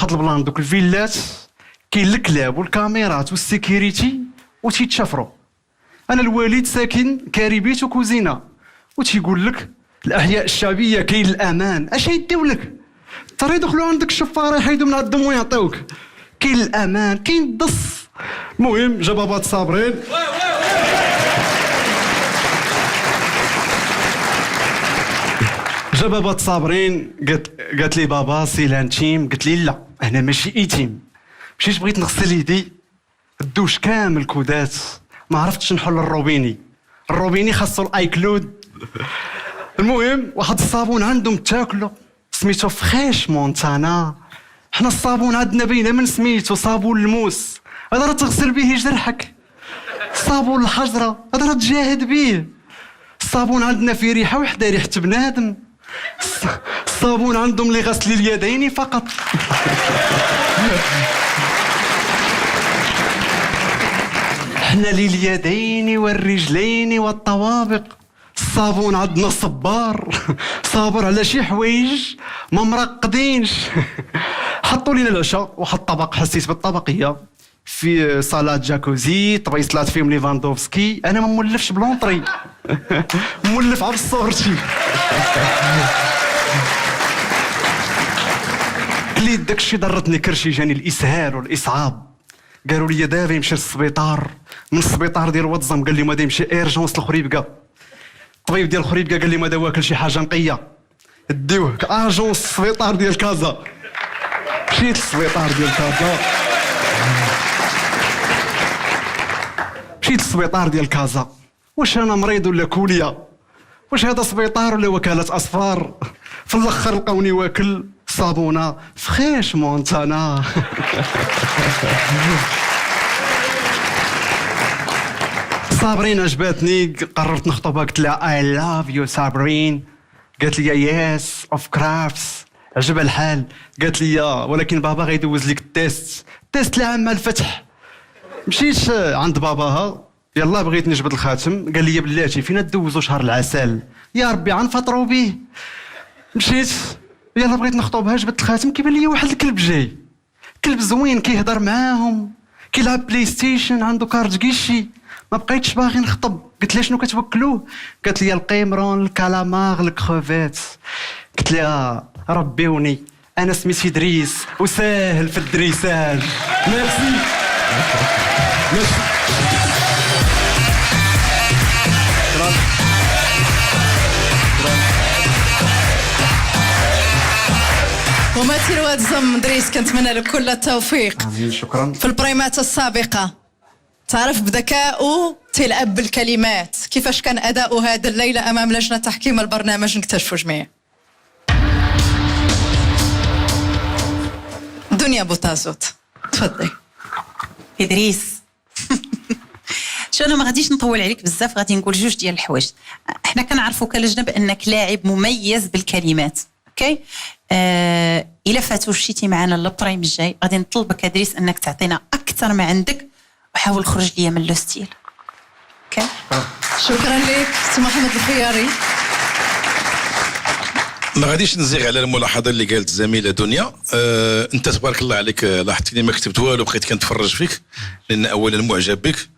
هاد البلان دوك الفيلات كاين الكلاب والكاميرات والسيكيوريتي وتيتشافروا. انا الوالد ساكن كاريبيت وكوزينه وتيقول لك الاحياء الشعبيه كاين الامان. اش يديو لك؟ ترى يدخلوا عندك الشفاره يحيدوا من عندهم ويعطيوك. كاين الامان كاين الدص. المهم جا بابا صابرين جا بابا صابرين قالت لي بابا سي لانتيم. قلت لي لا انا ماشي ايتيم. مشيت بغيت نغسل يدي الدوش كامل كودات ما عرفتش نحل الروبيني خاصو الاي كلود. المهم واحد الصابون عندهم تاكلو سميتو فخيش مونتانا. حنا الصابون عندنا باينه من سميتو صابون الموس. هذا راه تغسل به جرحك. صابون الحجره هذا راه تجاهد به. الصابون عندنا فيه ريحه وحده ريحه بنادم. الصابون عندهم لغسل اليدين فقط. حنا لليدين والرجلين والطوابق. الصابون عندنا صابر على شي حوايج ما مرقدينش. حطوا لينا العشاء واحد الطبق حسيت بالطبقيه في صالات جاكوزي طبيصلات فيهم ليفاندوفسكي. انا ما مولفش بلونطري مولف عبد الصورتي. كليت داكشي ضرتني كرشي جاني الاسهال والاسعاب. قالوا لي دابا يمشي للسبيطار. من السبيطار ديال واتزام قال لي ما يمشي ايرجونس للخريبكه. الطبيب ديال الخريبكه قال لي ما واكل شي حاجه نقيه ديوه اجونس السبيطار ديال كازا. مشيت للسبيطار ديال كازا. مشيت للسبيطار ديال كازا. واش انا مريض ولا كوليا؟ واش هذا سبيطار ولا وكاله اصفار؟ في الاخر لقاوني واكل صابونه فخيش مونتانا. صابرين عجبتني قررت نخطبها. قلت لها اي لاف يو صابرين. قالت لي يس اوف كرافتس. عجبها الحال. قالت لي ولكن بابا غيدوز لك التيست العام مع الفتح. مشيت عند باباها يلا بغيت نجبد الخاتم. قال لي بلاتي فينا تدوزوا شهر العسل يا ربي عنفطروا به. مشيت يلا بغيت نخطبها جبت الخاتم كيبان لي واحد الكلب جاي. كلب زوين كيهضر معاهم كيلعب بلاي ستيشن عنده كارت كيشي. ما بقيتش باغي نخطب. قلت لها شنو كتوكلوه؟ قالت لي القيمرون الكالامار الكروفيت. قلت لها ربيوني انا سميتي دريس وساهل في الدريساج. ميرسي. ممثل واتزم دريس كنتمنى لك كل التوفيق. امين شكرا. في البريمات السابقه تعرف بذكائه تلعب بالكلمات. كيفاش كان اداؤه هذا الليله امام لجنه تحكيم البرنامج نكتشفوا جميع. دنيا بوتازوت تفضلي. إدريس. شو انا ما غاديش نطول عليك بزاف. غادي نقول جوج ديال الحوايج. احنا كنعرفوا كلجنه بانك لاعب مميز بالكلمات. اوكي الا فاتوشيتي معنا للبريم الجاي غادي نطلبك ادريس انك تعطينا اكثر ما عندك وحاول خرج ليا من لو ستيل. اوكي شكرا لك سي محمد الخياري. ما غاديش نزيغ على الملاحظه اللي قالت الزميله دنيا. انت تبارك الله عليك لاحظتني ما كتبت والو بقيت كنتفرج فيك لان اولا معجب بك.